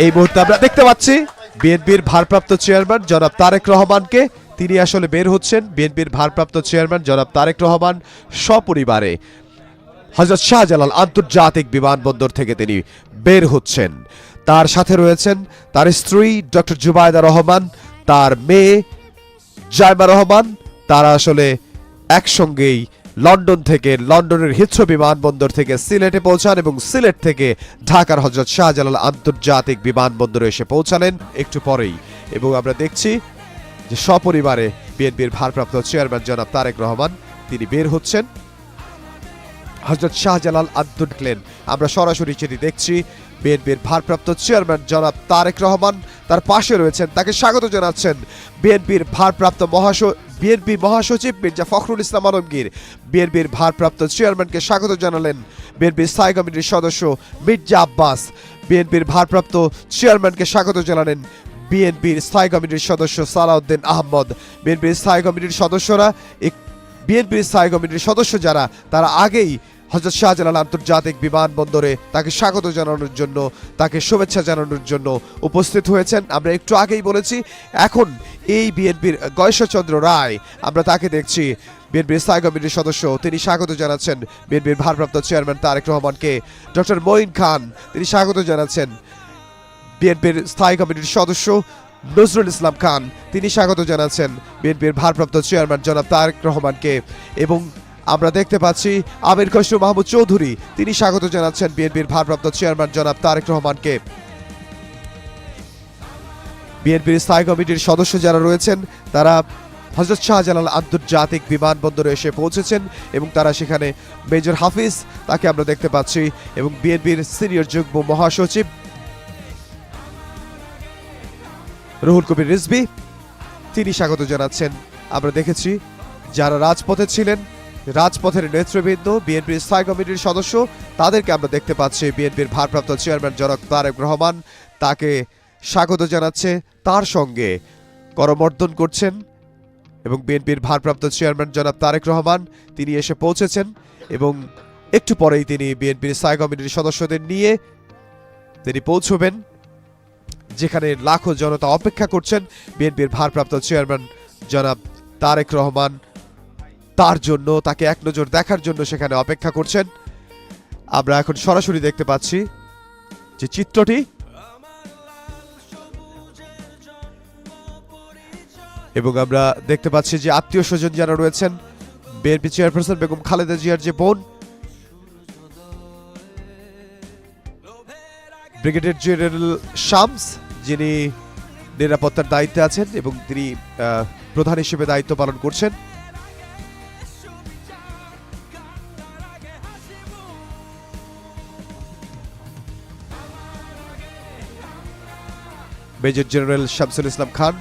এই মুহূর্তে আমরা দেখতে পাচ্ছি বিএনপির ভারপ্রাপ্ত চেয়ারম্যান জনাব তারেক রহমানকে। তিনি আসলে বের হচ্ছেন। বিএনপির ভারপ্রাপ্ত চেয়ারম্যান জনাব তারেক রহমান সপরিবারে হযরত শাহজালাল আন্তর্জাতিক বিমানবন্দর থেকে তিনি বের হচ্ছেন। তার সাথে রয়েছেন তার স্ত্রী ডক্টর জুবাইদা রহমান, তার মেয়ে জাইমা রহমান। তারা আসলে একসঙ্গেই লন্ডন থেকে, লন্ডনের হিথ্রো বিমানবন্দর থেকে সিলেটে পৌঁছান এবং সিলেট থেকে ঢাকার হযরত শাহজালাল আন্তর্জাতিক বিমানবন্দরে এসে পৌঁছালেন একটু পরেই। এবং আমরা দেখছি যে সপরিবারে বিএনপির ভারপ্রাপ্ত চেয়ারম্যান জনাব তারেক রহমান তিনি বের হচ্ছেন হযরত শাহজালাল আন্তর্জাতিক। আমরা সরাসরি সেটি দেখছি। বিএনপির ভারপ্রাপ্ত চেয়ারম্যান জনাব তারেক রহমান, তার পাশে রয়েছেন, তাকে স্বাগত জানাচ্ছেন বিএনপির ভারপ্রাপ্ত বিএনপি মহাসচিব মির্জা ফখরুল ইসলাম আলমগীর। বিএনপির ভারপ্রাপ্ত চেয়ারম্যানকে স্বাগত জানালেন বিএনপির স্থায়ী কমিটির সদস্য মির্জা আব্বাস। বিএনপির ভারপ্রাপ্ত চেয়ারম্যানকে স্বাগত জানালেন বিএনপির স্থায়ী কমিটির সদস্য সালাউদ্দিন আহমদ। বিএনপির স্থায়ী কমিটির সদস্য যারা, তারা আগেই হযরত শাহজালাল আন্তর্জাতিক বিমানবন্দরে তাকে স্বাগত জানানোর জন্য, তাকে শুভেচ্ছা জানানোর জন্য উপস্থিত হয়েছেন। আমরা একটু আগেই বলেছি, এখন এই বিএনপির গয়েশ্বরচন্দ্র রায়, আমরা তাকে দেখছি বিএনপির স্থায়ী কমিটির সদস্য, তিনি স্বাগত জানাচ্ছেন বিএনপির ভারপ্রাপ্ত চেয়ারম্যান তারেক রহমানকে। ডক্টর মঈন খান, তিনি স্বাগত জানাচ্ছেন বিএনপির স্থায়ী কমিটির সদস্য নজরুল ইসলাম খান, তিনি স্বাগত জানাচ্ছেন বিএনপির ভারপ্রাপ্ত চেয়ারম্যান জনাব তারেক রহমানকে। এবং আমরা দেখতে পাচ্ছি আমির খসরু মাহমুদ চৌধুরী, তিনি স্বাগত জানাচ্ছেন বিএনপির ভারপ্রাপ্ত চেয়ারম্যান জনাব তারেক রহমানকে। বিএনপির স্থায়ী কমিটির সদস্য যারা রয়েছেন, তারা হযরত শাহজালাল আন্তর্জাতিক বিমানবন্দরে এসে পৌঁছেছেন এবং তারা সেখানে মেজর হাফিজ, তাকে আমরা দেখতে পাচ্ছি, এবং বিএনপির সিনিয়র যুগ্ম মহাসচিব রুহুল কবির রিজভী, তিনি স্বাগত জানাচ্ছেন। আমরা দেখেছি যারা রাজপথে ছিলেন, রাজপথের নেতৃবৃন্দ, বিএনপির স্থায়ী কমিটির সদস্য, তাদেরকে আমরা দেখতে পাচ্ছি বিএনপির ভারপ্রাপ্ত চেয়ারম্যান জনাব তারেক রহমান তাকে স্বাগত জানাচ্ছে, তার সঙ্গে করমর্দন করছেন। এবং বিএনপির ভারপ্রাপ্ত চেয়ারম্যান জনাব তারেক রহমান তিনি এসে পৌঁছেছেন এবং একটু পরেই তিনি বিএনপির স্থায়ী কমিটির সদস্যদের নিয়ে তিনি পৌঁছবেন যেখানে লাখো জনতা অপেক্ষা করছেন বিএনপির ভারপ্রাপ্ত চেয়ারম্যান জনাব তারেক রহমান তার জন্য, তাকে এক নজর দেখার জন্য সেখানে অপেক্ষা করছেন। আমরা এখন সরাসরি দেখতে পাচ্ছি যে চিত্রটি, এবং আমরা দেখতে পাচ্ছি যে আত্মীয় স্বজন যারা রয়েছেন, বিএনপি চেয়ারপারসন বেগম খালেদা জিয়ার যে বোন ব্রিগেডিয়ার জেনারেল শামস, যিনি নিরাপত্তার দায়িত্বে আছেন এবং তিনি প্রধান হিসেবে দায়িত্ব পালন করছেন। Major general Shamsul Islam Khan,